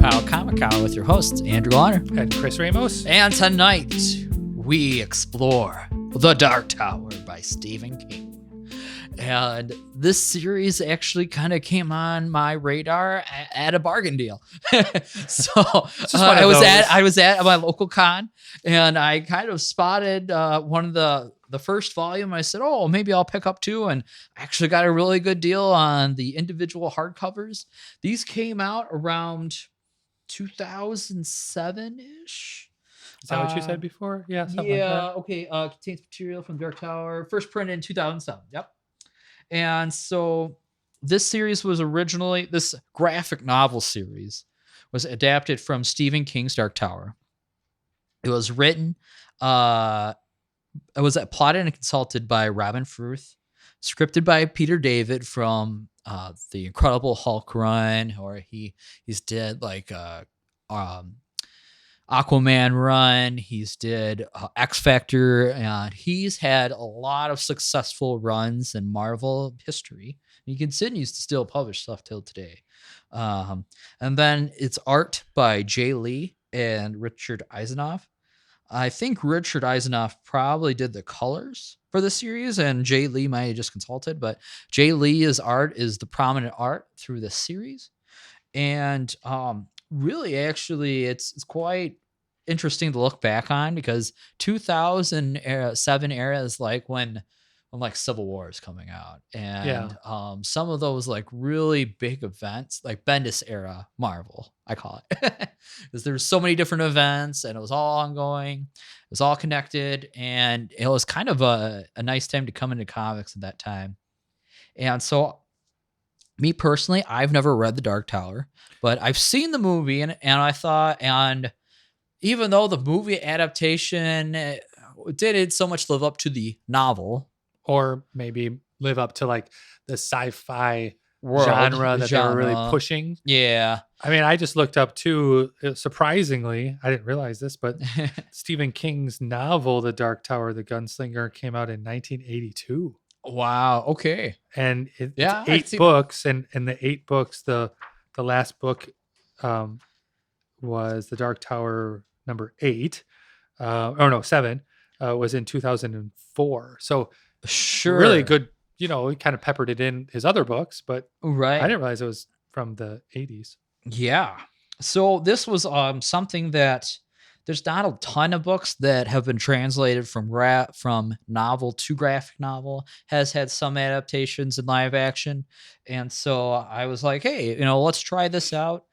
Comic Hour with your hosts, Andrew Honor and Chris Ramos. And tonight, we explore The Dark Tower by Stephen King. And this series actually kind of came on my radar at a bargain deal. So I was at my local con, and I kind of spotted one of the first volume. I said, oh, maybe I'll pick up two. And I actually got a really good deal on the individual hardcovers. These came out around 2007-ish. Is that what you said before? Yeah. Like that. Okay. Contains material from Dark Tower. First printed in 2007. Yep. And so this graphic novel series was adapted from Stephen King's Dark Tower. It was written, it was plotted and consulted by Robin Furth, scripted by Peter David from the Incredible Hulk run, or he's did like Aquaman run. He's did X Factor, and he's had a lot of successful runs in Marvel history. He continues to still publish stuff till today. And then it's art by Jay Lee and Richard Isanove. I think Richard Isanove probably did the colors for the series, and Jay Lee might have just consulted, but Jay Lee's art is the prominent art through the series. And really, actually, it's quite interesting to look back on, because 2007 era is like when like Civil War is coming out, and some of those like really big events, like Bendis era Marvel, I call it, because there's so many different events, and it was all ongoing, it was all connected, and it was kind of a nice time to come into comics at that time. And so, me personally, I've never read The Dark Tower, but I've seen the movie, and I thought, and even though the movie adaptation didn't so much live up to the novel, or maybe live up to like the sci-fi genre that they were really pushing. Yeah. I mean, I just looked up too, surprisingly, I didn't realize this, but Stephen King's novel, The Dark Tower, the Gunslinger, came out in 1982. Wow. Okay. And it's 8 books, and the 8 books, the last book was The Dark Tower number 8. 7 was in 2004. So sure, really good. He kind of peppered it in his other books, but right. I didn't realize it was from the 80s. Yeah. So this was something that there's not a ton of books that have been translated from novel to graphic novel. Has had some adaptations in live action, and so I was like, hey, let's try this out.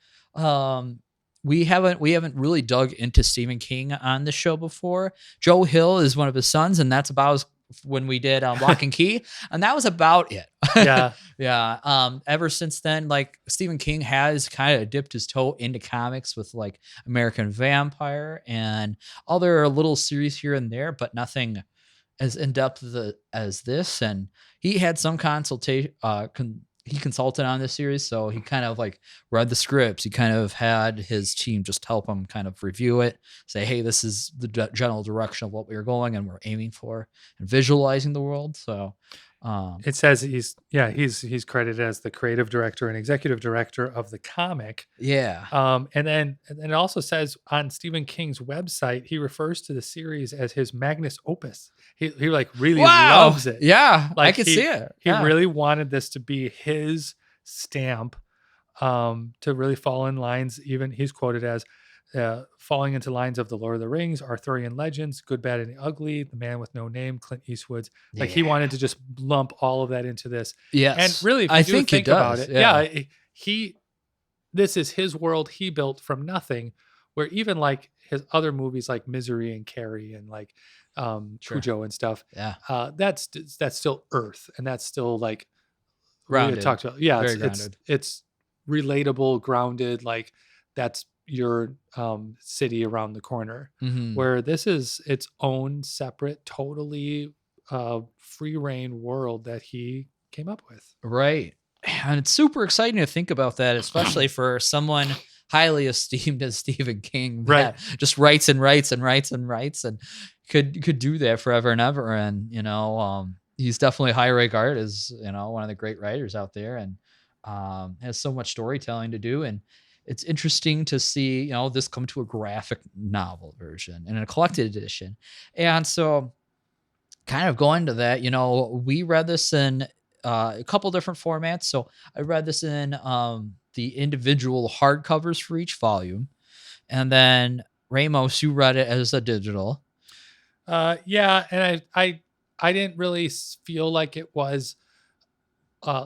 We haven't really dug into Stephen King on the show before. Joe Hill is one of his sons, and that's about when we did Lock and Key, and that was about it. Yeah. Yeah. Ever since then, like, Stephen King has kind of dipped his toe into comics with like American Vampire and other little series here and there, but nothing as in depth as this. And he had some consultation. He consulted on this series, so he kind of like read the scripts. He kind of had his team just help him kind of review it, say, hey, this is the general direction of what we were going and we're aiming for, and visualizing the world. So it says he's credited as the creative director and executive director of the comic. Yeah. And then it also says on Stephen King's website, he refers to the series as his magnus opus. He like really loves it. Yeah, like I can see it. He really wanted this to be his stamp, to really fall in lines. Even he's quoted as falling into lines of The Lord of the Rings, Arthurian legends, Good, Bad, and the Ugly, The Man with No Name, Clint Eastwood's. Like he wanted to just lump all of that into this. Yes. And really, if you think about it, this is his world he built from nothing, where even like his other movies like Misery and Carrie and like Cujo and stuff, that's still Earth, and that's still like grounded. Talked about. Yeah, it's relatable, grounded, like that's your city around the corner. Mm-hmm. Where this is its own separate, totally free reign world that he came up with. Right. And it's super exciting to think about that, especially for someone highly esteemed as Stephen King, that just writes and writes and writes and writes, and could do that forever and ever. And he's definitely high regarded as one of the great writers out there, and has so much storytelling to do. And it's interesting to see, this come to a graphic novel version and a collected edition. And so kind of going to that, we read this in a couple different formats. So I read this in the individual hardcovers for each volume. And then Ramos, you read it as a digital. Yeah, and I didn't really feel like it was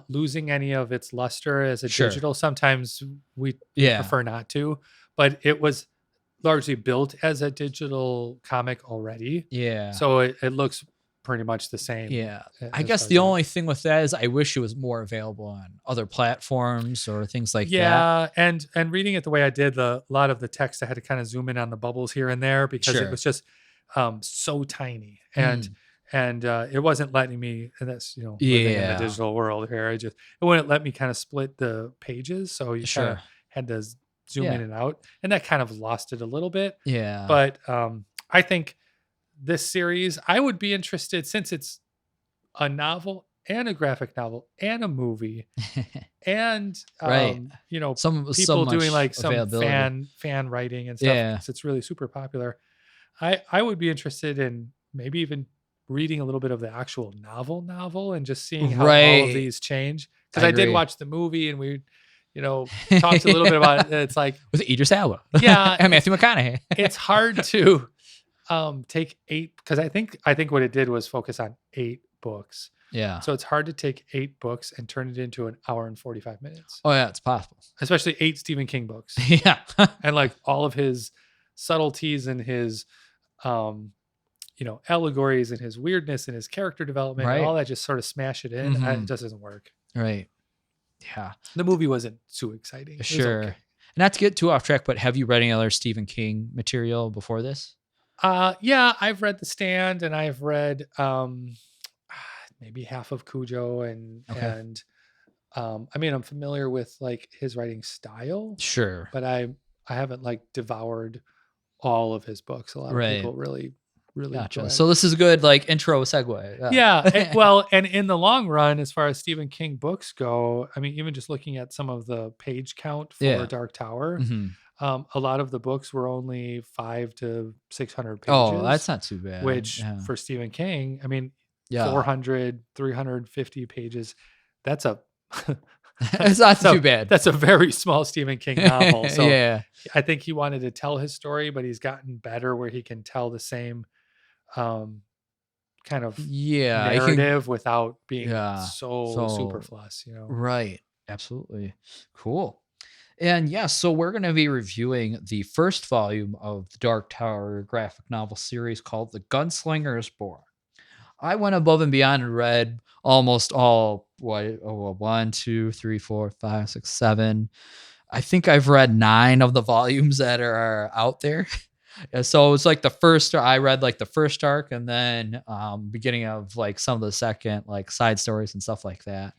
losing any of its luster as a Sure. digital. Sometimes we Yeah. prefer not to, but it was largely built as a digital comic already. Yeah. So it looks pretty much the same. Yeah. I as guess far the as only thing with that is I wish it was more available on other platforms or things like that. Yeah, and reading it the way I did, a lot of the text I had to kind of zoom in on the bubbles here and there because it Sure. was just so tiny, Mm. and it wasn't letting me. And that's living in the Yeah. digital world here. It wouldn't let me kind of split the pages, so you kind of Sure. had to zoom Yeah. in and out, and that kind of lost it a little bit. Yeah. But I think this series, I would be interested since it's a novel and a graphic novel and a movie and Right. So people doing much like some availability. fan writing and stuff Yeah. because it's really super popular. I would be interested in maybe even reading a little bit of the actual novel and just seeing how all Right. of these change, because I I did agree. watch the movie and we talked a little bit about it. It's like, With Idris Elba. Yeah, And Matthew McConaughey. it's hard to take 8, because I think what it did was focus on 8 books. Yeah. So it's hard to take 8 books and turn it into an hour and 45 minutes, Oh yeah, it's possible. especially 8 Stephen King books. Yeah. And like all of his subtleties and his allegories and his weirdness and his character development and all that, just sort of smash it in. Mhm. It just doesn't work. Right. Yeah. The movie wasn't too exciting. It was Sure. okay. Not to get too off track, but have you read any other Stephen King material before this? Yeah, I've read The Stand and I've read maybe half of Cujo and Okay. I mean, I'm familiar with like his writing style, Sure. but I haven't like devoured all of his books. A lot of Right. people really Gotcha. go So this is a good like intro segue. Yeah. Well, and in the long run, as far as Stephen King books go, I mean, even just looking at some of the page count for Yeah. Dark Tower, Mhm. a lot of the books were only 500 to 600 pages. Oh, that's not too bad. Which Yeah. for Stephen King, I mean, Yeah. 400, 350 pages. That's a It's not too bad. That's a very small Stephen King novel. So Yeah. I think he wanted to tell his story, but he's gotten better where he can tell the same kind of Yeah. I think- narrative without being Yeah. so superfluous, Right. Absolutely. Cool. And yeah, so we're going to be reviewing the first volume of the Dark Tower graphic novel series called The Gunslinger is Born. I went above and beyond and read almost all, 1, 2, 3, 4, 5, 6, 7. I think I've read 9 of the volumes that are out there. And so it's like I read like the first arc and then beginning of like some of the second like side stories and stuff like that.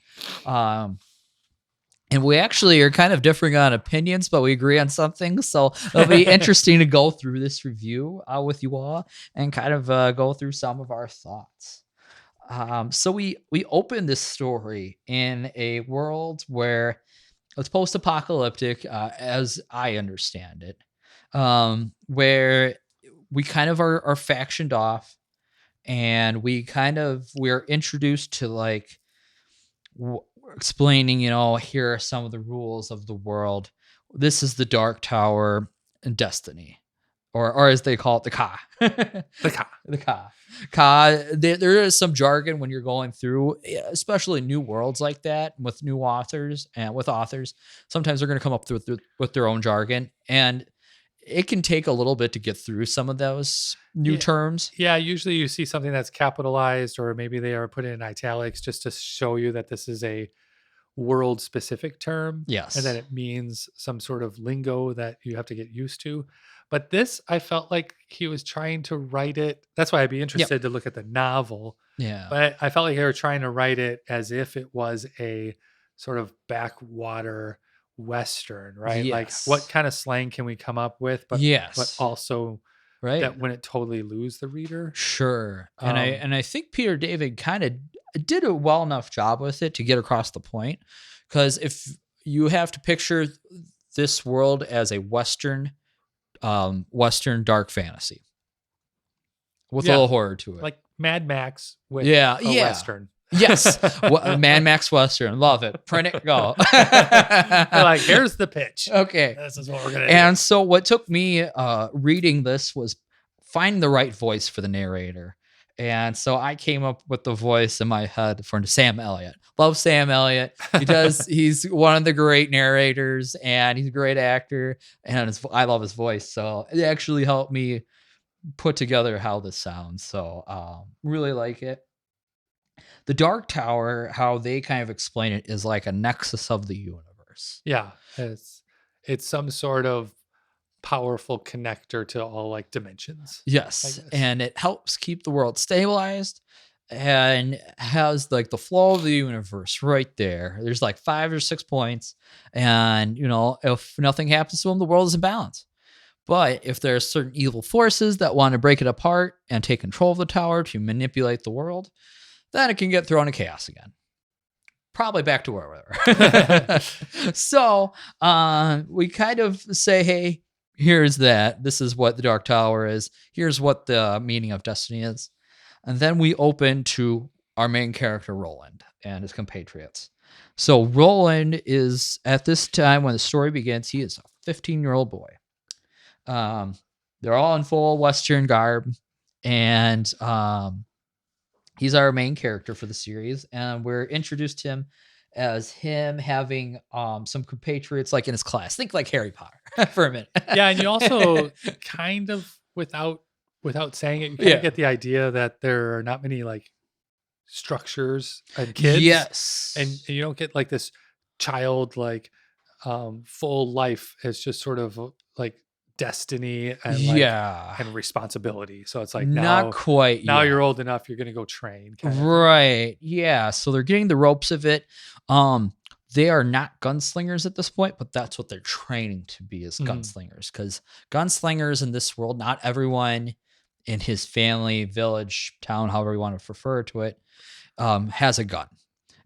And we actually are kind of differing on opinions, but we agree on something. So it'll be interesting to go through this review with you all and kind of go through some of our thoughts. So we open this story in a world where it's post-apocalyptic, as I understand it, where we kind of are factioned off, and we're introduced to like explaining, here are some of the rules of the world. This is the Dark Tower and Destiny, or as they call it, the Ka. The Ka. There is some jargon when you're going through, especially new worlds like that with new authors and with authors. Sometimes they're going to come up with their own jargon, and it can take a little bit to get through some of those new terms. Yeah, usually you see something that's capitalized, or maybe they are put in italics just to show you that this is a world specific term. Yes. And that it means some sort of lingo that you have to get used to. But this, I felt like he was trying to write it. That's why I'd be interested to look at the novel. Yeah. But I felt like they were trying to write it as if it was a sort of backwater Western, right? Yes. Like what kind of slang can we come up with? But also right, that wouldn't totally lose the reader. Sure. And I think Peter David kind of did a well enough job with it to get across the point. Because if you have to picture this world as a Western dark fantasy with a Yeah. little horror to it. Like Mad Max with Yeah, a yeah. Western. Yes. Mad Max Western. Love it. Print it, go. They're like, here's the pitch. Okay. This is what we're going to And so what took me reading this was finding the right voice for the narrator. And so I came up with the voice in my head for Sam Elliott. Love Sam Elliott. He's one of the great narrators and he's a great actor. And I love his voice. So it actually helped me put together how this sounds. So really like it. The Dark Tower, how they kind of explain it, is like a nexus of the universe. Yeah. It's some sort of powerful connector to all like dimensions. Yes. And it helps keep the world stabilized and has like the flow of the universe right there. There's like 5 or 6 points. And, if nothing happens to them, the world is in balance. But if there's certain evil forces that want to break it apart and take control of the tower to manipulate the world, then it can get thrown in chaos again. Probably back to where we were. So we kind of say, hey, here's that. This is what the Dark Tower is. Here's what the meaning of destiny is. And then we open to our main character, Roland, and his compatriots. So Roland is, at this time when the story begins, he is a 15-year-old boy. They're all in full Western garb. And he's our main character for the series, and we're introduced to him as him having some compatriots like in his class. Think like Harry Potter for a minute. Yeah, and you also kind of without saying it, you kind of get the idea that there are not many like structures and kids. Yes, and you don't get like this child like full life. It's just sort of like destiny and like and responsibility. So it's like not quite. Now you're old enough, you're gonna go train. Right. Yeah. So they're getting the ropes of it. They are not gunslingers at this point, but that's what they're training to be as gunslingers. Because gunslingers in this world, not everyone in his family, village, town, however you want to refer to it, has a gun.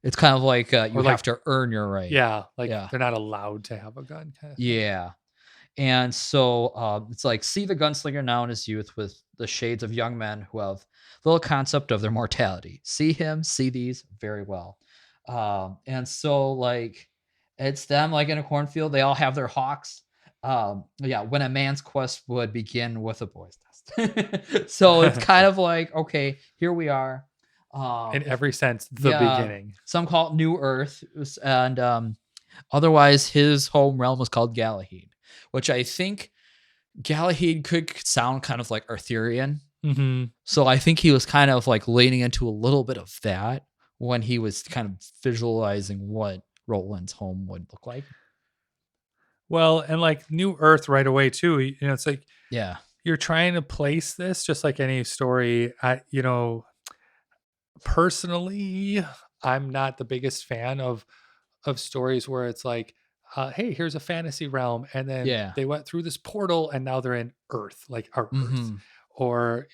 It's kind of like you have to earn your right. Yeah. They're not allowed to have a gun. Kind of thing. Yeah. And so it's like, see the gunslinger now in his youth with the shades of young men who have little concept of their mortality. See him, see these very well. And so like, it's them like in a cornfield. They all have their hawks. When a man's quest would begin with a boy's test. So it's kind of like, okay, here we are. In every sense, the beginning. Some call it New Earth. And otherwise, his home realm was called Galahad, which I think Galahad could sound kind of like Arthurian. Mm-hmm. So I think he was kind of like leaning into a little bit of that when he was kind of visualizing what Roland's home would look like. Well, and like New Earth right away too. It's like, yeah, you're trying to place this just like any story. Personally, I'm not the biggest fan of stories where it's like, hey, here's a fantasy realm, and then they went through this portal and now they're in Earth, like our Earth, or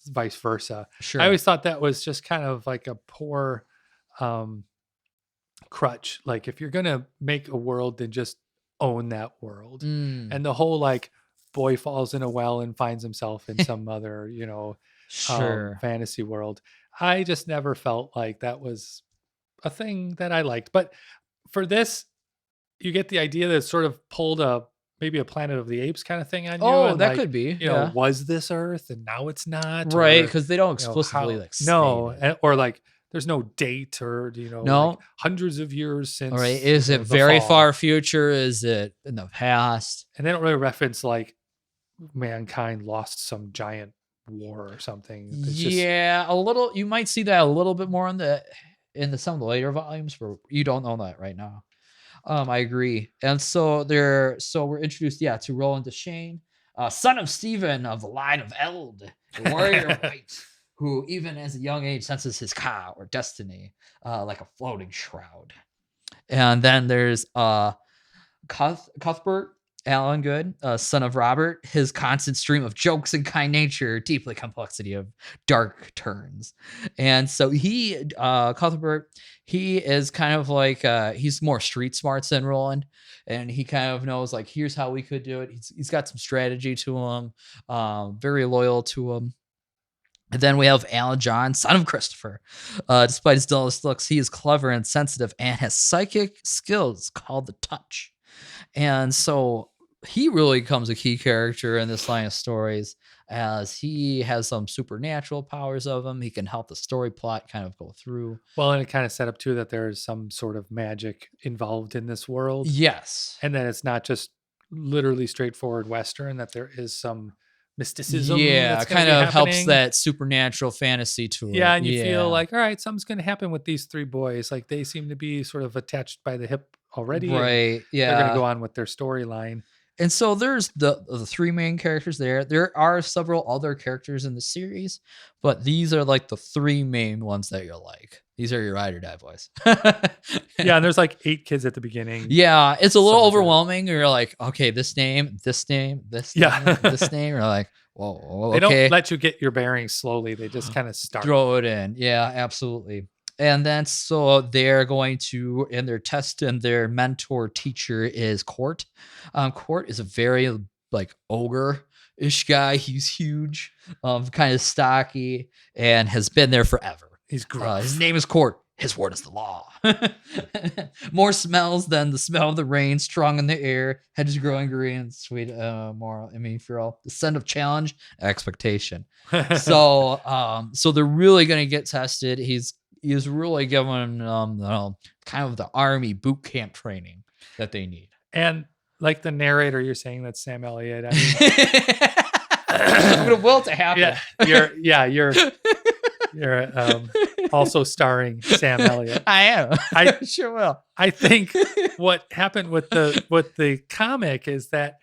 vice versa. Sure. I always thought that was just kind of like a poor crutch. Like, if you're gonna make a world, then just own that world. And the whole like boy falls in a well and finds himself in some other fantasy world. I just never felt like that was a thing that I liked. But for this, you get the idea that it sort of pulled maybe a Planet of the Apes kind of thing on you. Oh, and that could be. Was this Earth and now it's not? Right, because they don't explicitly or like there's no date or like hundreds of years since. All right, is it very far future? Is it in the past? And they don't really reference like mankind lost some giant war or something. It's a little. You might see that a little bit more in some of the later volumes, where you don't know that right now. I agree. And so we're introduced, to Roland Deschain, son of Stephen of the line of Eld, a warrior knight who even as a young age senses his ka or destiny, like a floating shroud. And then there's Cuthbert, Alan Good, son of Robert, his constant stream of jokes and kind nature, deeply complexity of dark turns. And so Cuthbert, he is kind of like, he's more street smarts than Roland. And he kind of knows, like, here's how we could do it. He's got some strategy to him, very loyal to him. And then we have Alan John, son of Christopher. Despite his dullest looks, he is clever and sensitive and has psychic skills called the touch. And so he really becomes a key character in this line of stories, as he has some supernatural powers of him. He can help the story plot kind of go through. Well, and it kind of set up too that there's some sort of magic involved in this world. Yes. And then it's not just literally straightforward Western, that there is some mysticism. Yeah, that's gonna kind be of helps happening. that supernatural fantasy to it. Yeah, and you feel like, all right, something's going to happen with these three boys. Like they seem to be sort of attached by the hip already. right. Yeah. They're going to go on with their storyline. And so there's the three main characters there. There are several other characters in the series, but these are like the three main ones that you're like. These are your ride or die boys. Yeah, and there's like 8 kids at the beginning. Yeah, it's a little Some of it. overwhelming. You're like, okay, this name, this name, this Yeah. name, this name. You're like, whoa, They okay. don't let you get your bearings slowly. They just kind of start. Throw it in. Yeah, absolutely. And then so they're going to, in their test, and their mentor teacher is Court. Court is a very like ogre-ish guy. He's huge, kind of stocky, and has been there forever. He's gruff. His name is Court. His word is the law. More smells than the smell of the rain, strong in the air, hedges growing green, sweet moral. I mean, for all the scent of challenge, expectation. So they're really going to get tested. He's really given kind of the army boot camp training that they need. And like the narrator, you're saying that's Sam Elliott. I mean, I'm gonna will it to happen. You're also starring Sam Elliott. I am. I sure will. I think what happened with the comic is that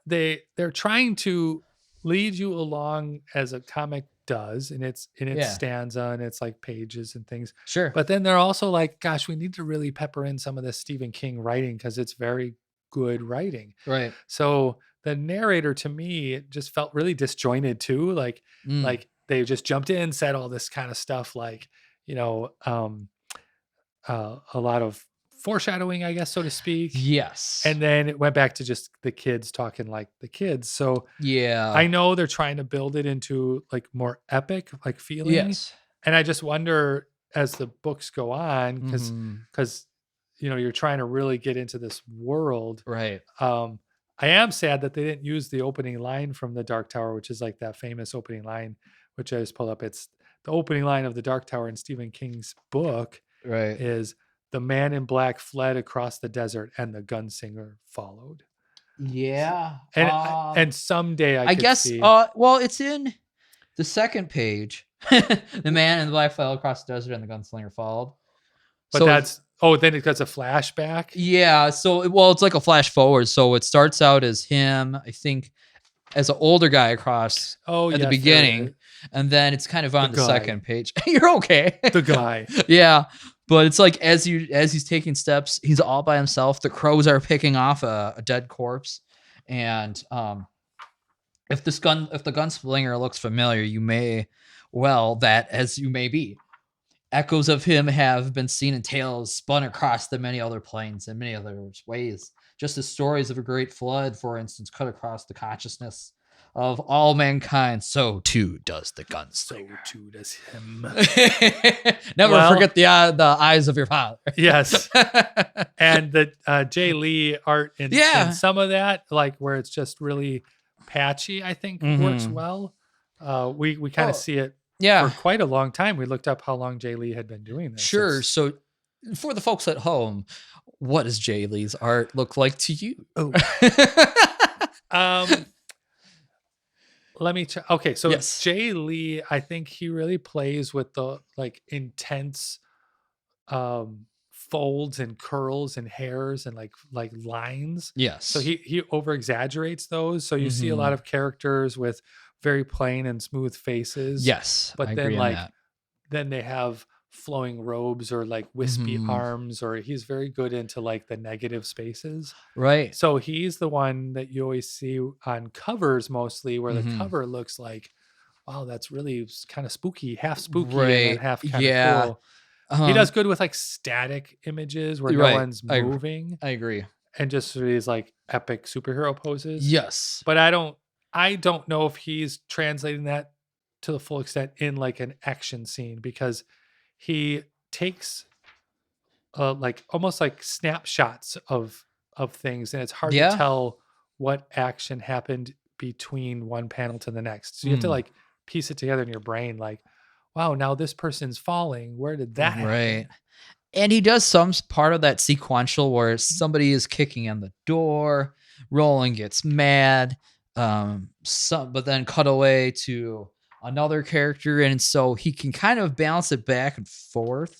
they're trying to lead you along as a comic does, and it's stanza and it's like pages and things. Sure. But then they're also like, gosh, we need to really pepper in some of this Stephen King writing because it's very good writing. Right. So the narrator to me just felt really disjointed too. Like they just jumped in, said all this kind of stuff, like, a lot of foreshadowing, I guess, so to speak. Yes. And then it went back to just the kids talking like the kids. So yeah, I know they're trying to build it into like more epic, like feeling. Yes. And I just wonder as the books go on, because you're trying to really get into this world. Right. I am sad that they didn't use the opening line from the Dark Tower, which is like that famous opening line, which I just pulled up. It's the opening line of the Dark Tower in Stephen King's book. Right. Is the man in black fled across the desert and the gunslinger followed. Yeah. And someday I guess, see. well, it's in the second page. The man in the black fell across the desert and the gunslinger followed. But so then it gets a flashback. Yeah. So, it's like a flash forward. So it starts out as him, I think, as an older guy across at the beginning. And then it's kind of on the second page. You're okay. The guy. Yeah. But it's like as he's taking steps, he's all by himself. The crows are picking off a dead corpse. And if the gunslinger looks familiar, you may be. Echoes of him have been seen in tales spun across the many other planes in many other ways. Just as stories of a great flood, for instance, cut across the consciousness of all mankind, so too does the gunslinger. So too does him. Never forget the eyes of your father. Yes. And the Jay Lee art in some of that, like where it's just really patchy, I think works well. We kind of see it for quite a long time. We looked up how long Jay Lee had been doing this. Sure. So for the folks at home, what does Jay Lee's art look like to you? Oh. Let me check. Okay, so Jay Lee, I think he really plays with the like intense folds and curls and hairs and like lines. Yes. So he over exaggerates those. So you see a lot of characters with very plain and smooth faces. Yes. But then then they have flowing robes or like wispy Mhm. arms, or he's very good into like the negative spaces. Right. So he's the one that you always see on covers mostly, where the Mhm. cover looks like, wow, that's really kind of spooky, half spooky and then Right. half kind of Yeah. cool. He does Um, good with like static images where no right. one's moving I agree. and just these like epic superhero poses. Yes. But I don't know if he's translating that to the full extent in like an action scene, because he takes like almost like snapshots of things, and it's hard to Yeah. tell what action happened between one panel to the next. So you have to Mm. like piece it together in your brain, like, wow, now this person's falling. Where did that Right. happen? And he does some part of that sequential where somebody is kicking on the door, Roland gets mad, but then cut away to another character, and so he can kind of balance it back and forth.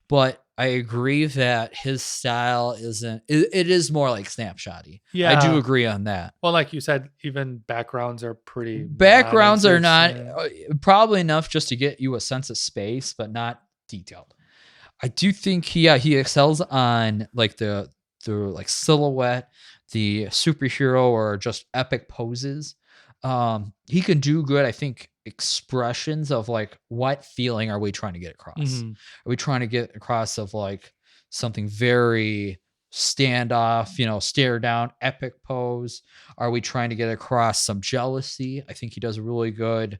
But I agree that his style isn't. It is more like snapshotty. I do Yeah. agree on that. Well, like you said, even backgrounds are pretty Backgrounds are not non-existent. probably enough just to get you a sense of space, but not detailed. I do think he excels on like the like silhouette, the superhero or just epic poses. He can do good, I think, expressions of like what feeling are we trying to get across? Mhm. Are we trying to get across of like something very standoff, stare down, epic pose? Are we trying to get across some jealousy? I think he does really good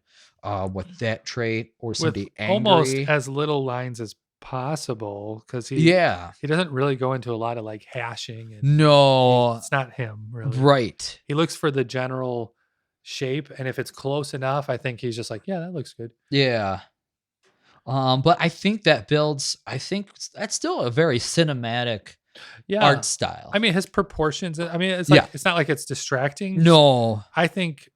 with that trait, or With somebody almost angry. as little lines as possible, because Yeah. he doesn't really go into a lot of like hashing, and No. it's not him really. Right. He looks for the general shape, and if it's close enough, I think he's just like, yeah, that looks good. Yeah. But I think that builds. I think that's still a very cinematic Yeah. art style. I mean, his proportions, I mean, it's Yeah. like, it's not like it's distracting. No. I think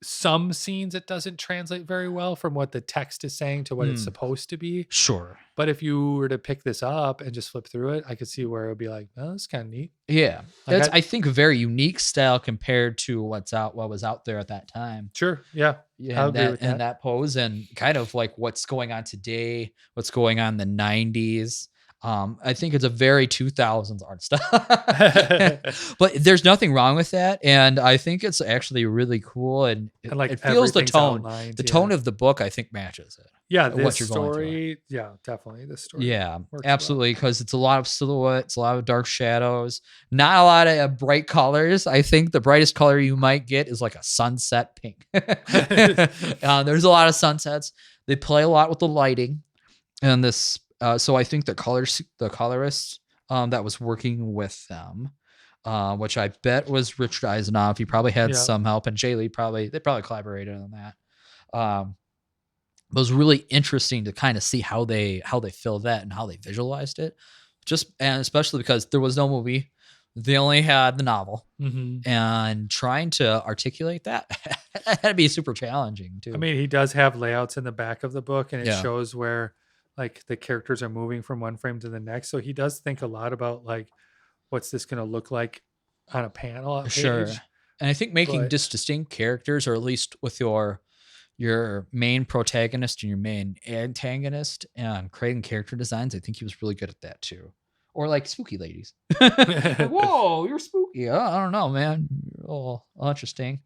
some scenes it doesn't translate very well from what the text is saying to what it's Mm, supposed to be. sure. But if you were to pick this up and just flip through it, I could see where it would be like, oh, that's kind of neat. Yeah. Like, That's, I think, a very unique style compared to what was out there at that time. sure, yeah, Yeah, I'll and agree with that. that pose, and kind of like what's going on today, what's going on in the 90s. I think it's a very 2000s art style. But there's nothing wrong with that, and I think it's actually really cool, and And like it feels the everything's tone. outlined. The Yeah. tone of the book, I think, matches it. Yeah, What this you're going for. story, yeah, definitely. This story Yeah, works well. absolutely, because it's a lot of silhouettes, a lot of dark shadows, not a lot of bright colors. I think the brightest color you might get is like a sunset pink. There's a lot of sunsets. They play a lot with the lighting, and this. So I think the colorist that was working with them, which I bet was Richard Isanove. He probably had Yeah. some help, and Jay Lee they probably collaborated on that. It was really interesting to kind of see how they filled that and how they visualized it. And especially because there was no movie, they only had the novel, Mhm. and trying to articulate that had to be super challenging too. I mean, he does have layouts in the back of the book, and it Yeah. shows where like the characters are moving from one frame to the next. So he does think a lot about like, what's this going to look like on a panel, a Sure. page. And I think making But distinct characters, or at least with your main protagonist and your main antagonist, and creating character designs, I think he was really good at that too. Or like spooky ladies. Whoa, you're spooky. I don't know, man. Oh, interesting.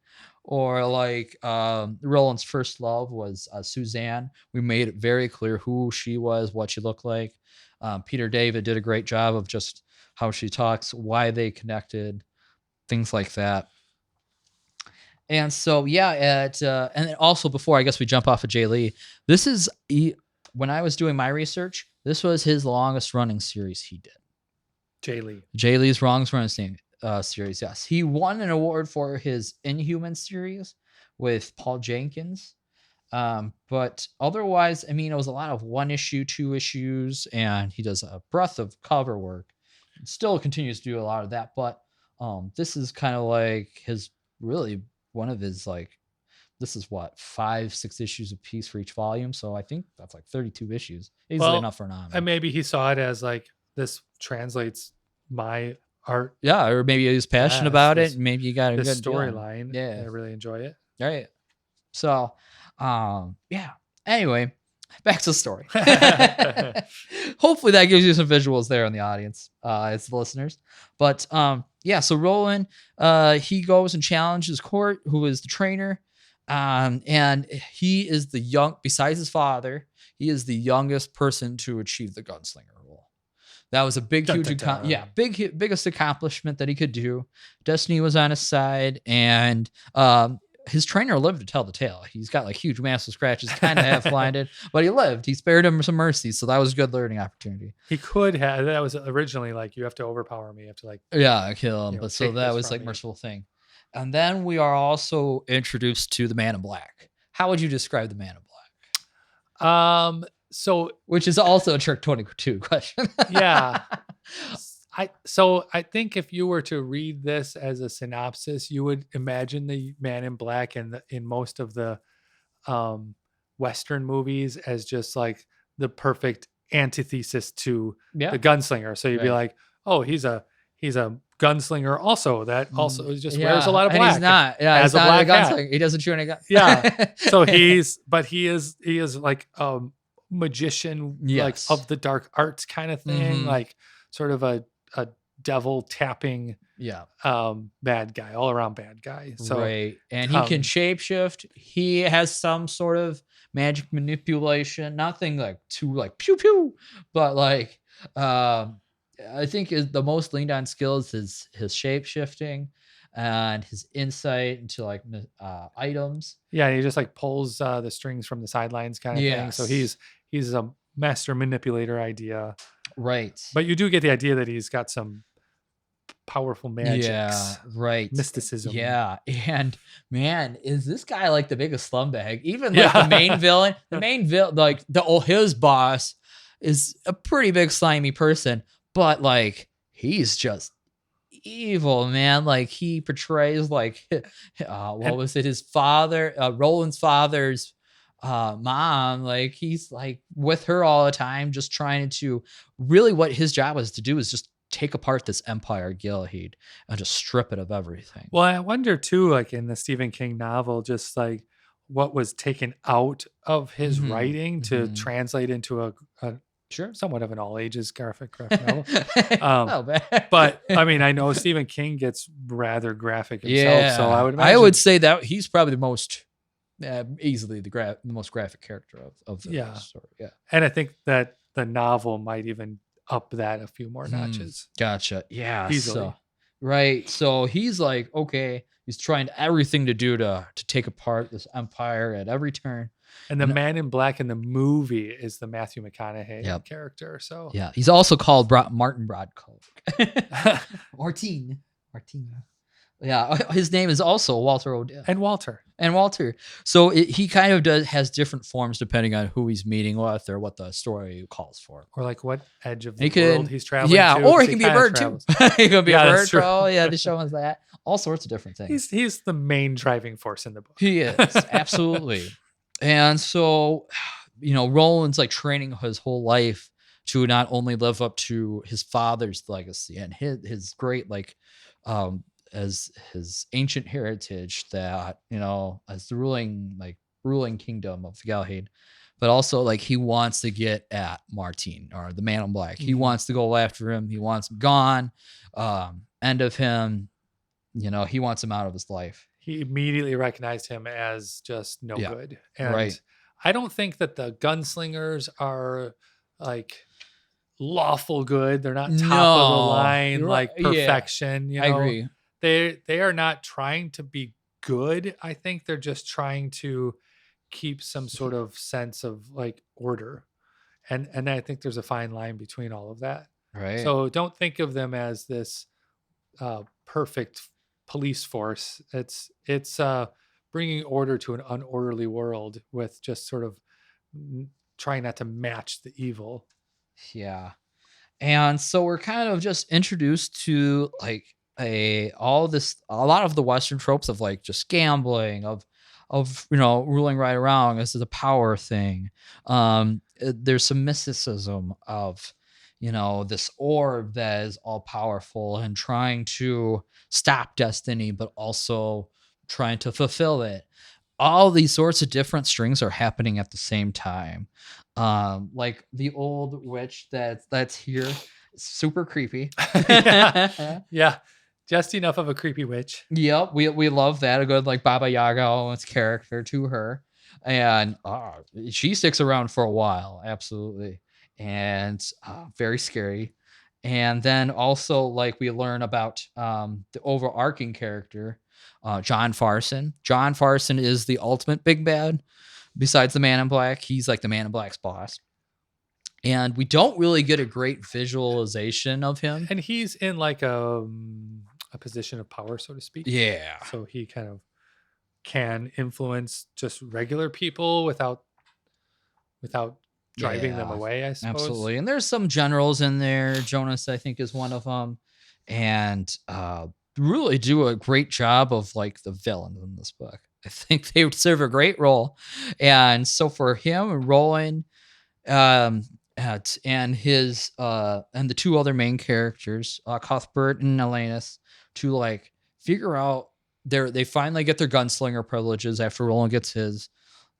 Or like Roland's first love was Suzanne. We made it very clear who she was, what she looked like. Peter David did a great job of just how she talks, why they connected, things like that. And so, yeah, and then also before I guess we jump off of Jay Lee, when I was doing my research, this was his longest running series he did. Jay Lee. Jay Lee's longest running series, yes. He won an award for his Inhuman series with Paul Jenkins. But otherwise, I mean, it was a lot of 1 issue, 2 issues, and he does a breadth of cover work. Still continues to do a lot of that, but this is kind of like his really one of his like, this is what 5-6 issues a piece for each volume, so I think that's like 32 issues, easily enough for an omni. And maybe he saw it as like, this translates my art. Yeah, or maybe he's passionate about it, and maybe you got a this good deal on it. storyline. Yeah, I really enjoy it. right. So, yeah. Anyway, back to the story. Hopefully that gives you some visuals there in the audience, as the listeners. But yeah, so Roland, he goes and challenges Court, who is the trainer. And he is besides his father, he is the youngest person to achieve the gunslinger role. That was a big, Dun, huge, dun, dun. biggest accomplishment that he could do. Destiny was on his side, and his trainer lived to tell the tale. He's got like huge, massive scratches, kind of half blinded, but he lived. He spared him some mercy, so that was a good learning opportunity. He could have. That was originally like, you have to overpower me. You have to like, Kill him. But so take that this was from like me. merciful thing. And then we are also introduced to the Man in Black. How would you describe the Man in Black? So Which is also a Trick 22 question. yeah. I think if you were to read this as a synopsis, you would imagine the Man in Black in most of the Western movies as just like the perfect antithesis to the gunslinger. So you'd be like, oh, he's a gunslinger also that also just wears a lot of black. And he's not. Yeah, has he's not black a hat. gunslinger. He doesn't shoot any guns. Yeah. So he is like magician, like of the dark arts kind of thing, like sort of a devil tapping bad guy, all around bad guy. So right. And he can shapeshift. He has some sort of magic manipulation, nothing like too like pew pew, but like I think the most leaned on skills is his shapeshifting and his insight into like items. Yeah, he just like pulls the strings from the sidelines kind of thing. So he's a master manipulator idea. Right. But you do get the idea that he's got some powerful magics. Yeah, right. Mysticism. Yeah. And man, is this guy like the biggest slumbag? Even like the main villain, like his boss is a pretty big slimy person, but like he's just evil, man. Like he portrays like what was it? His father, Roland's father's mom, like he's like with her all the time, just trying to really what his job was to do is just take apart this empire Gilheed and just strip it of everything. Well, I wonder too, like in the Stephen King novel, just like what was taken out of his writing to translate into a somewhat of an all ages graphic novel. But I mean, I know Stephen King gets rather graphic himself, so I would say that he's probably the most easily the most graphic character of the story. Yeah, and I think that the novel might even up that a few more notches. Gotcha. Yeah. Easily. So he's like, okay, he's trying everything to do to take apart this empire at every turn. And the Man in Black in the movie is the Matthew McConaughey character. So yeah, he's also called Martin Broadcoat. Martin. Yeah, his name is also Walter O'Dell. And Walter. So he kind of has different forms depending on who he's meeting with or what the story calls for. Or like what edge of the world he's traveling to. Yeah, or he can be a bird too. He could be a bird. Yeah, they show us that. All sorts of different things. He's the main driving force in the book. He is, absolutely. And so, Roland's like training his whole life to not only live up to his father's legacy and his great as his ancient heritage that as the ruling kingdom of Gilheed, but also like he wants to get at Martin or the Man in Black. He wants to go after him. He wants him gone. End of him. He wants him out of his life. He immediately recognized him as just no good. And I don't think that the gunslingers are like lawful good. They're not top of the line, like perfection. I agree. They are not trying to be good. I think they're just trying to keep some sort of sense of like order. And I think there's a fine line between all of that. Right. So don't think of them as this perfect police force. It's bringing order to an unorderly world with just sort of trying not to match the evil. Yeah. And so we're kind of just introduced to like a lot of the Western tropes of like just gambling, of ruling right or wrong. This is a power thing. There's some mysticism of this orb that is all powerful and trying to stop destiny, but also trying to fulfill it. all these sorts of different strings are happening at the same time. Like the old witch that's here, super creepy. Yeah. Yeah. Just enough of a creepy witch. Yep, we love that. A good like Baba Yaga Owens character to her, and she sticks around for a while, absolutely, and very scary. And then also like we learn about the overarching character, John Farson. John Farson is the ultimate big bad. Besides the Man in Black, he's like the Man in Black's boss. And we don't really get a great visualization of him. And he's in like a position of power, so to speak. Yeah. So he kind of can influence just regular people without driving them Yeah, away, I suppose. absolutely. And there's some generals in there. Jonas, I think, is one of them. And really do a great job of like the villains in this book. I think they would serve a great role. And so for him, Roland, and his and the two other main characters, Cuthbert and Elanus, to like figure out they finally get their gunslinger privileges after Roland gets his.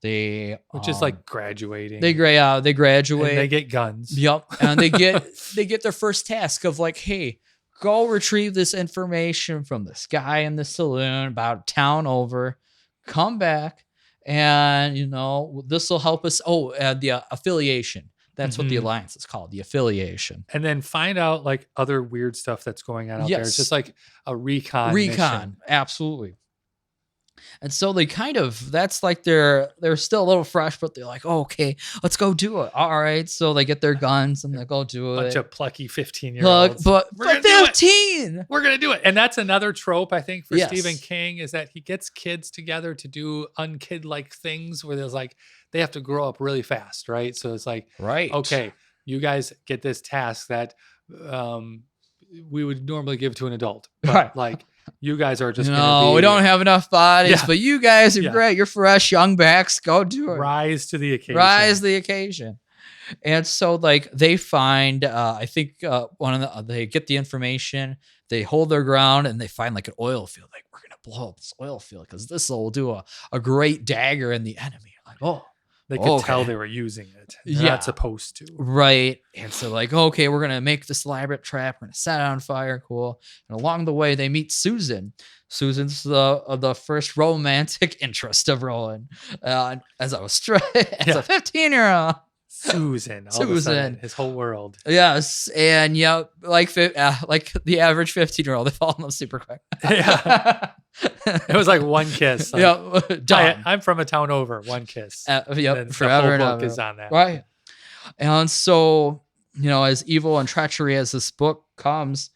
Which is like graduating. They graduate. And they get guns. Yep, and they get their first task of like, hey, go retrieve this information from this guy in the saloon about town over. Come back, and this will help us. Oh, the affiliation. That's what the alliance is called, the affiliation. And then find out like other weird stuff that's going on out there. It's just like a recon mission. Absolutely. And so they that's like they're still a little fresh, but they're like, oh, okay, let's go do it. All right. So they get their guns and they go do it. Bunch of plucky 15-year-olds. But 15! We're going to do it. And that's another trope, I think, for Yes. Stephen King, is that he gets kids together to do unkid-like things where there's like, they have to grow up really fast, right? So it's like, right, okay, you guys get this task that we would normally give to an adult. But right. like, you guys are just we don't have enough bodies, but you guys are Yeah. great. You're fresh, young backs. Go do it. Rise to the occasion. Rise the occasion. And so like they find, I think they get the information, they hold their ground, and they find like an oil field. Like, we're gonna blow up this oil field because this will do a great dagger in the enemy. Like, oh. They could tell they were using it. They're not supposed to. Right. And so like, okay, we're going to make this elaborate trap. We're going to set it on fire. Cool. And along the way, they meet Susan. Susan's the first romantic interest of Roland. As a 15-year-old. Susan. All of a sudden, his whole world. Yes. And like the average 15-year-old, they fall in love super quick. Yeah. It was like one kiss. Like, done. I'm from a town over. One kiss. Forever and ever. Is on that. Right. And so, as evil and treachery as this book comes,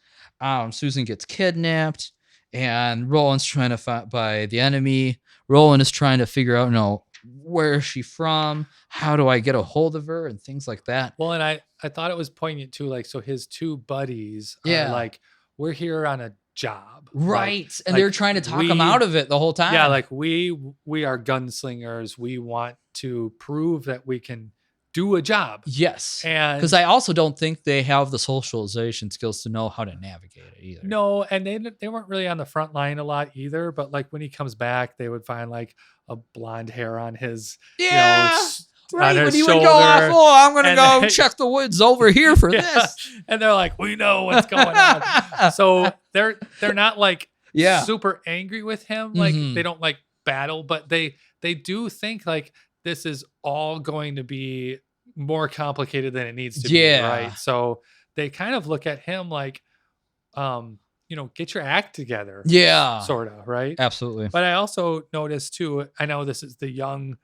Susan gets kidnapped, and Roland's trying to fight by the enemy. Roland is trying to figure out, where is she from? How do I get a hold of her? And things like that. Well, and I thought it was poignant too. Like, so his two buddies are like, we're here on a job. Right. And they're trying to talk him out of it the whole time. Yeah. Like we are gunslingers. We want to prove that we can do a job. Yes. And because I also don't think they have the socialization skills to know how to navigate it either. No. And they weren't really on the front line a lot either. But like when he comes back, they would find like a blonde hair on his, right, on when his he shoulder. would go off, I'm going to go check the woods over here for this. And they're like, we know what's going on. So they're not like super angry with him. Like they don't like battle, but they do think like this is all going to be more complicated than it needs to be. Right. So they kind of look at him like, get your act together. Yeah. Sort of. Right. Absolutely. But I also noticed too, I know this is the young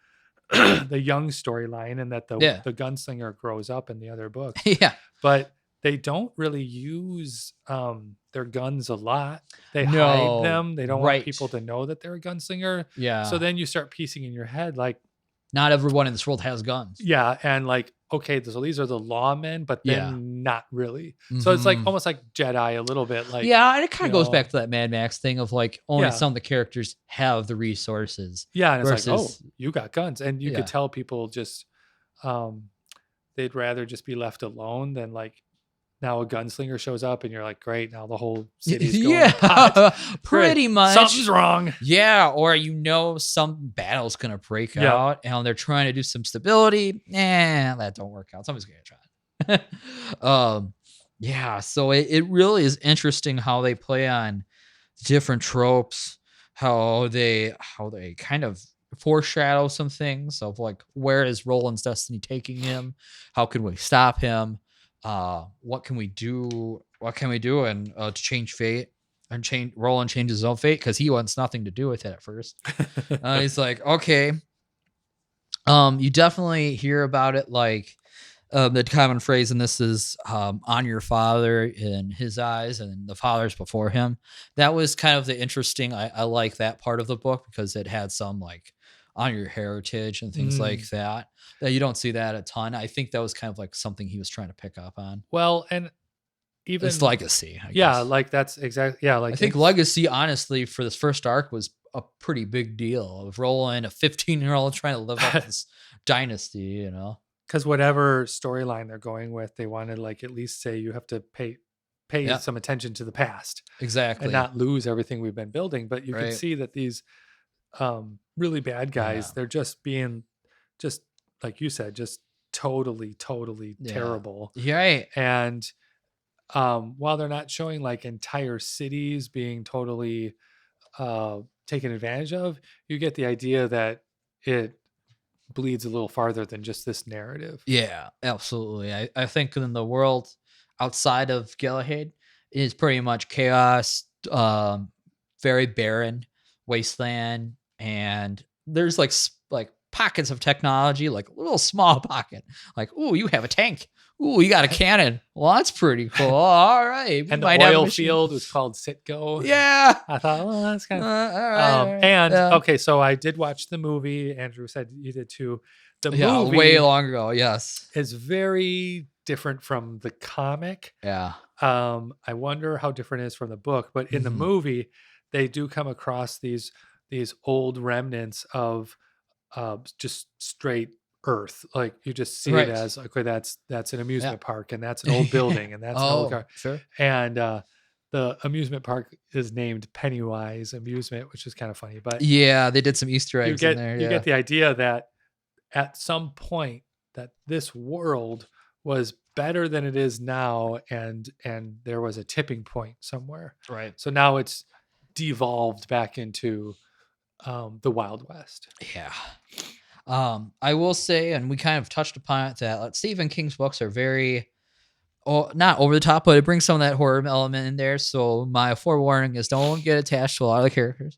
storyline, and that the gunslinger grows up in the other books. Yeah. But they don't really use their guns a lot. They hide them. They don't want people to know that they're a gunslinger. Yeah. So then you start piecing in your head like, not everyone in this world has guns. Yeah. And like, okay, so these are the lawmen, but then not really. So it's like almost like Jedi a little bit. Like, and it kind of goes back to that Mad Max thing of like only some of the characters have the resources. Yeah. And it's like, oh, you got guns. And you could tell people just they'd rather just be left alone than like now a gunslinger shows up and you're like, great, now the whole city's going to pot. Yeah, Great. pretty much. Something's wrong. Yeah, or some battle's gonna break Yep. out, and they're trying to do some stability. That don't work out. Somebody's gonna try. Yeah. So it really is interesting how they play on different tropes, how they kind of foreshadow some things of like, where is Roland's destiny taking him? How can we stop him? What can we do? And to change fate and change Roland changes his own fate because he wants nothing to do with it at first. He's like, okay. You definitely hear about it, like the common phrase in this is honor your father in his eyes and the fathers before him. That was kind of the interesting. I like that part of the book because it had some like honor your heritage and things like that you don't see that a ton. I think that was kind of like something he was trying to pick up on. Well, and even it's legacy. I yeah, guess. like that's exactly, yeah. Like I think legacy, honestly, for this first arc was a pretty big deal of Roland, a 15-year-old trying to live up this dynasty, you know? Because whatever storyline they're going with, they want to like at least say you have to pay some attention to the past, exactly, and not lose everything we've been building. But you can see that these really bad guys, they're just being, just like you said, just totally terrible. Right. And while they're not showing like entire cities being totally taken advantage of, you get the idea that it bleeds a little farther than just this narrative. Yeah, absolutely. I think in the world outside of Galahad is pretty much chaos, very barren wasteland, and there's like pockets of technology, like a little small pocket, like, oh, you have a tank. Ooh, you got a cannon. Well, that's pretty cool. All right. And the oil field was called Sitgo. Yeah. I thought, well, that's kind of... all right. And, okay, so I did watch the movie. Andrew said you did too. The movie... way long ago, yes. Is very different from the comic. Yeah. I wonder how different it is from the book. But in the movie, they do come across these old remnants of just straight Earth. Like you just see it as, okay, that's an amusement park, and that's an old building, and that's an old car. Sure. And the amusement park is named Pennywise Amusement, which is kind of funny. But yeah, they did some Easter eggs in there. You get the idea that at some point that this world was better than it is now, and there was a tipping point somewhere. Right. So now it's devolved back into the Wild West. Yeah. I will say, and we kind of touched upon it, that Stephen King's books are very, not over the top, but it brings some of that horror element in there. So my forewarning is don't get attached to a lot of the characters.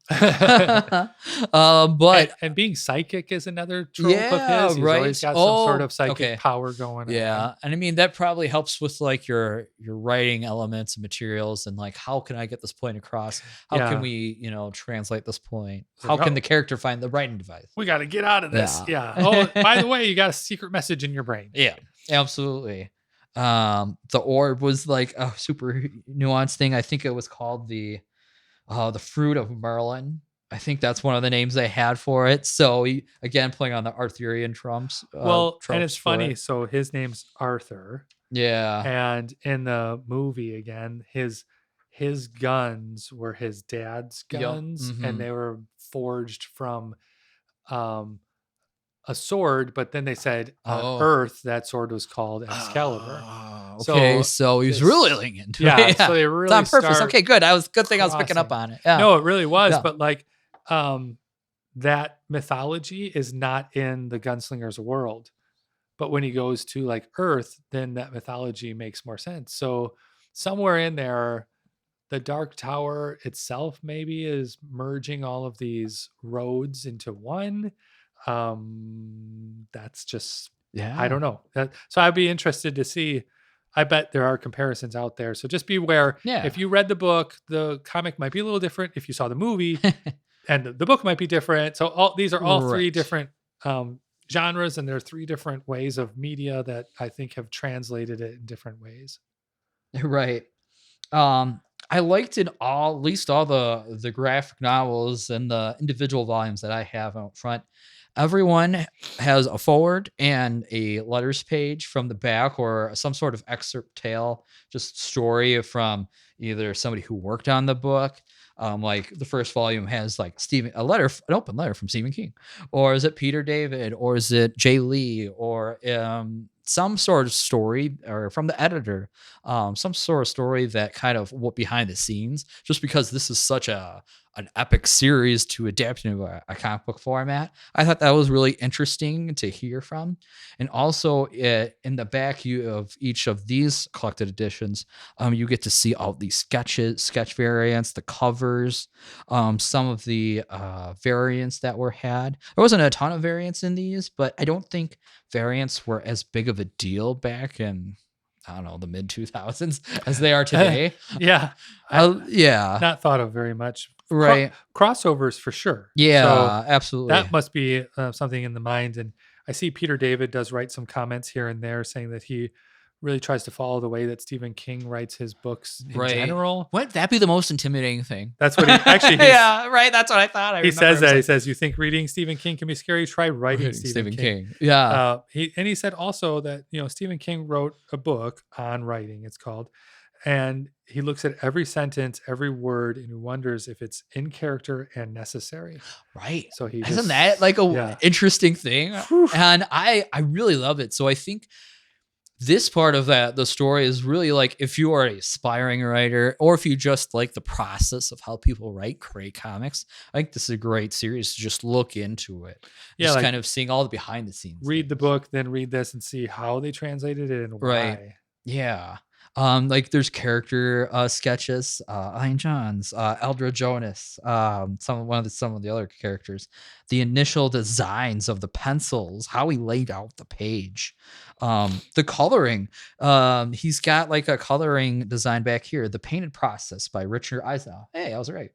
But and being psychic is another trope of his. He's always got some sort of psychic power going on. Yeah, and I mean that probably helps with like your writing elements and materials, and like how can I get this point across? How can we translate this point? How can the character find the writing device? We got to get out of this. Yeah. Oh, by the way, you got a secret message in your brain. Yeah, absolutely. The orb was like a super nuanced thing. I think it was called the fruit of Merlin. I think that's one of the names they had for it. So again, playing on the Arthurian trumps. And it's funny. So his name's Arthur. Yeah. And in the movie, again, his guns were his dad's guns, and they were forged from a sword, but then they said on Earth that sword was called Excalibur. Okay, so he was really leaning into it. Yeah, so they really it's on purpose. Okay, good. Good thing I was picking up on it. Yeah. No, it really was. Yeah. But like that mythology is not in the Gunslinger's world. But when he goes to like Earth, then that mythology makes more sense. So somewhere in there, the Dark Tower itself maybe is merging all of these roads into one. That's just, I don't know. So I'd be interested to see. I bet there are comparisons out there. So just beware. Yeah. If you read the book, the comic might be a little different. If you saw the movie, and the book might be different. So these are all three different genres, and there are three different ways of media that I think have translated it in different ways. Right. I liked at least all the graphic novels and the individual volumes that I have out front. Everyone has a forward and a letters page from the back, or some sort of excerpt tale, just story from either somebody who worked on the book. Like the first volume has like an open letter from Stephen King, or is it Peter David, or is it Jay Lee, or some sort of story, or from the editor, some sort of story that kind of what behind the scenes. Just because this is such an epic series to adapt into a comic book format, I thought that was really interesting to hear from. And also, in the back of each of these collected editions, you get to see all these sketch variants, the covers, some of the variants that were had. There wasn't a ton of variants in these, but I don't think variants were as big of a deal back in, I don't know, the mid 2000s as they are today. Yeah. Yeah. Not thought of very much. Right. Crossovers for sure. Yeah, So absolutely. that must be something in the mind. And I see Peter David does write some comments here and there saying that he really tries to follow the way that Stephen King writes his books in general. Wouldn't that be the most intimidating thing? That's what he actually. Yeah, right. That's what I thought. He says that. He says, "You think reading Stephen King can be scary? Try writing Stephen King." Yeah. He said also that Stephen King wrote a book on writing. It's called, and he looks at every sentence, every word, and he wonders if it's in character and necessary. Right. So isn't that like a interesting thing? Whew. And I really love it. So I think this part of the story is really like, if you are an aspiring writer, or if you just like the process of how people write great comics, I think this is a great series to just look into it. Yeah, just like, kind of seeing all the behind the scenes. Read the book, then read this and see how they translated it and why. Right. Yeah. Like there's character sketches, Ian Johns, Eldra Jonas, some of the other characters, the initial designs of the pencils, how he laid out the page, the coloring. He's got like a coloring design back here, the painted process by Richard Isanove. Hey, I was right.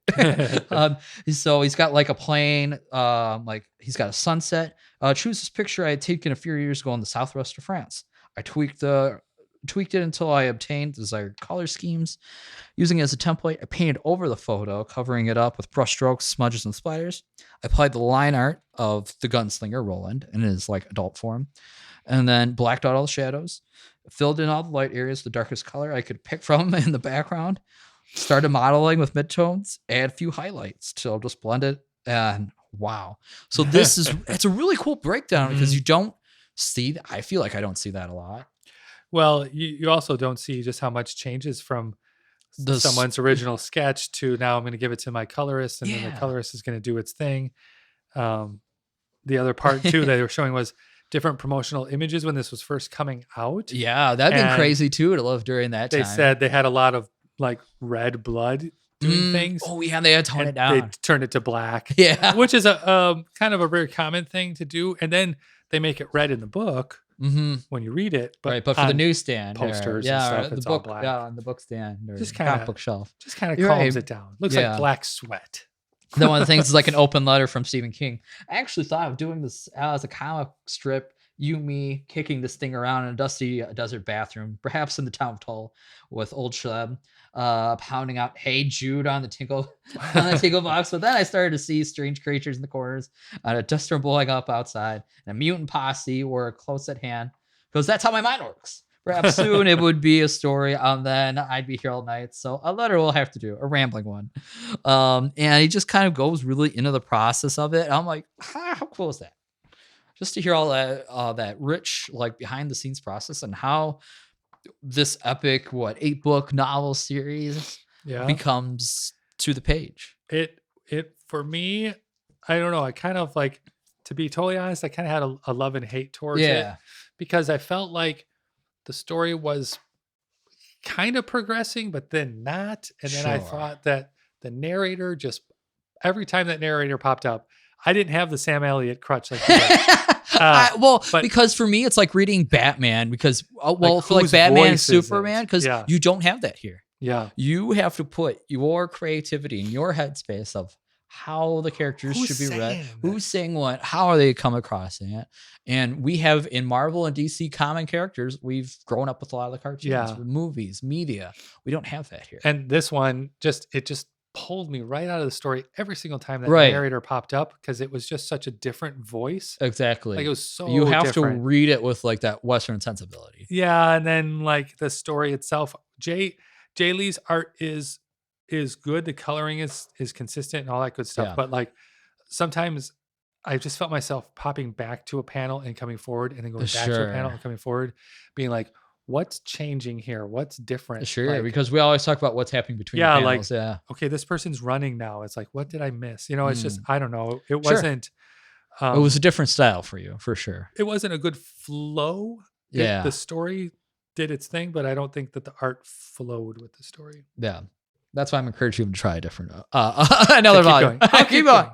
So he's got like a plane, like he's got a sunset. Choose this picture I had taken a few years ago in the southwest of France. I tweaked it until I obtained desired color schemes. Using it as a template, I painted over the photo, covering it up with brushstrokes, smudges, and splatters. I applied the line art of the Gunslinger, Roland, in his like adult form, and then blacked out all the shadows, filled in all the light areas, the darkest color I could pick from in the background, started modeling with midtones, add a few highlights till just blend it, and wow. So it's a really cool breakdown because you don't see, I feel like I don't see that a lot. Well, you also don't see just how much changes from someone's original sketch to now I'm going to give it to my colorist, and then the colorist is going to do its thing. The other part too that they were showing was different promotional images when this was first coming out. Yeah, that'd been crazy too to live during that time. They said they had a lot of like red blood doing things. Oh yeah, they had toned it down. They turned it to black. Yeah, which is a kind of a very common thing to do. And then they make it red in the book. When you read it, but for the newsstand posters and stuff, it's all black. Yeah, on the bookstand or just comic book shelf, just kind of calms it down. Looks like black sweat. Then one of the things is like an open letter from Stephen King. I actually thought of doing this as a comic strip. You, me, kicking this thing around in a dusty desert bathroom, perhaps in the town of Tull, with old Schleb pounding out "Hey Jude" on the tinkle box. But then I started to see strange creatures in the corners, a dust storm blowing up outside, and a mutant posse were close at hand. Because that's how my mind works. Perhaps soon it would be a story, and then I'd be here all night. So a letter we'll have to do, a rambling one. And he just kind of goes really into the process of it. And I'm like, how cool is that? Just to hear all that rich, like behind the scenes process, and how this epic 8-book novel series becomes to the page. It for me, I don't know. I kind of like, to be totally honest, I kind of had a love and hate towards it, because I felt like the story was kind of progressing, but then not. And then I thought that the narrator just, every time that narrator popped up, I didn't have the Sam Elliott crutch like that. Because for me, it's like reading Batman, because for like Batman and Superman, because you don't have that here. Yeah. You have to put your creativity in your headspace of how the characters Who's should be read, saying who's this? saying what, how are they come across it. And we have in Marvel and DC common characters, we've grown up with a lot of the cartoons, Yeah. with movies, media. We don't have that here. And this one just pulled me right out of the story every single time that Right. narrator popped up, because it was just such a different voice. Exactly. Like, it was so you have different. to read it with like that Western sensibility. Yeah, and then like the story itself, Jay Lee's art is good. The coloring is consistent and all that good stuff. Yeah. But like sometimes I just felt myself popping back to a panel and coming forward, and then going back to a panel and coming forward, being like, what's changing here? What's different? Sure, Like, because we always talk about what's happening between Yeah, the like, panels. okay, this person's running now. It's like, what did I miss? You know, it's just, I don't know. It wasn't. It was a different style for you, for sure. It wasn't a good flow. Yeah. The story did its thing, but I don't think that the art flowed with the story. Yeah. That's why I'm encouraging you to try a different another keep volume. going. Keep going.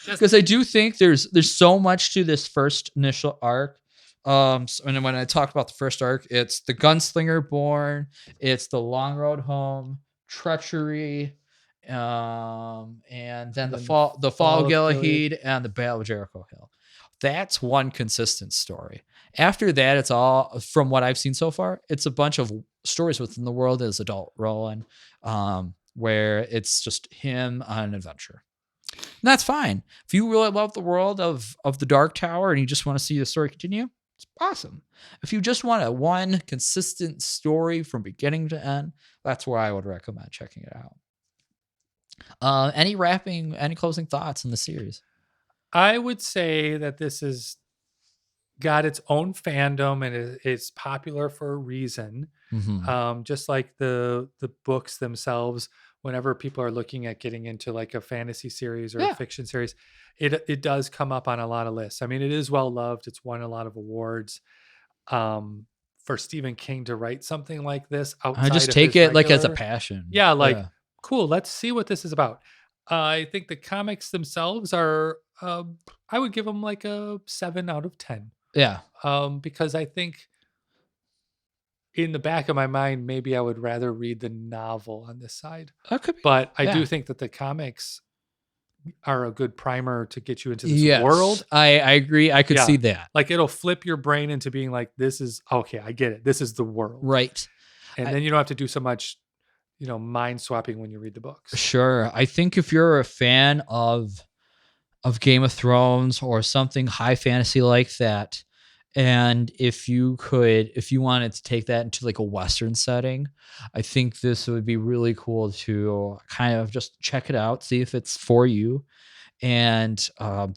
Because I do think there's so much to this first initial arc. And then when I talk about the first arc, it's the Gunslinger Born, it's the Long Road Home, Treachery, and then the fall of Gilead, and the Battle of Jericho Hill. That's one consistent story. After that, it's all, from what I've seen so far, it's a bunch of stories within the world as adult Roland, where it's just him on an adventure. And that's fine. If you really love the world of the Dark Tower and you just want to see the story continue, it's awesome. If you just want one consistent story from beginning to end, that's where I would recommend checking it out. Any closing thoughts on the series? I would say that this has got its own fandom, and it's popular for a reason. Mm-hmm. Just like the books themselves, whenever people are looking at getting into like a fantasy series or a fiction series, it does come up on a lot of lists. I mean, it is well loved. It's won a lot of awards. For Stephen King to write something like this outside, I just of take his it like as a regular- passion. Yeah, like cool. Let's see what this is about. I think the comics themselves are. I would give them like a 7 out of 10. Yeah. Because I think in the back of my mind, maybe I would rather read the novel on this side. That could be. But I do think that the comics are a good primer to get you into this world. I agree. I could see that. Like, it'll flip your brain into being like, this is okay. I get it. This is the world. Right. And then you don't have to do so much, mind swapping when you read the books. Sure. I think if you're a fan of Game of Thrones or something high fantasy like that, and if you wanted to take that into like a Western setting, I think this would be really cool to kind of just check it out, see if it's for you. And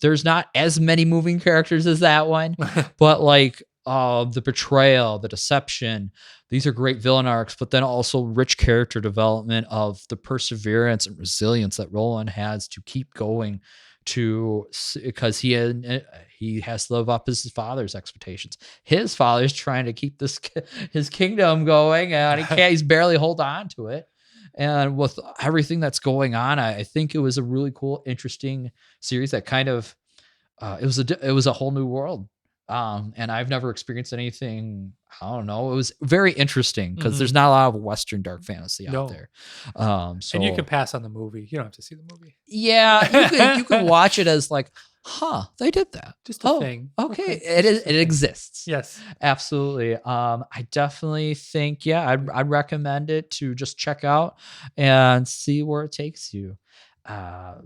there's not as many moving characters as that one, but like the betrayal, the deception, these are great villain arcs, but then also rich character development of the perseverance and resilience that Roland has to keep going, because he has to live up his father's expectations. His father's trying to keep his kingdom going, and he's barely hold on to it. And with everything that's going on, I think it was a really cool, interesting series that kind of it was a whole new world. And I've never experienced anything. I don't know. It was very interesting because there's not a lot of Western dark fantasy out there. So, and you can pass on the movie. You don't have to see the movie. Yeah, you can watch it as like, they did that. Just a thing. Okay. It exists. Yes, absolutely. I definitely think, I'd recommend it to just check out and see where it takes you. I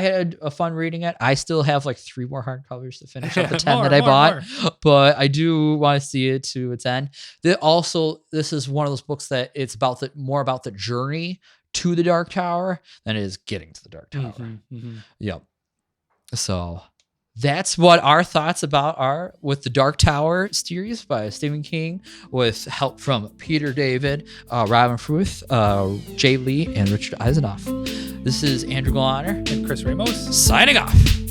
had a fun reading it. I still have like 3 more hardcovers to finish up the 10 that I bought, but I do want to see it to its end. This is one of those books that it's more about the journey to the Dark Tower than it is getting to the Dark Tower. Yep. So that's what our thoughts are with the Dark Tower series by Stephen King, with help from Peter David, Robin Furth, Jay Lee, and Richard Isanove. This is Andrew Gallagher and Chris Ramos signing off.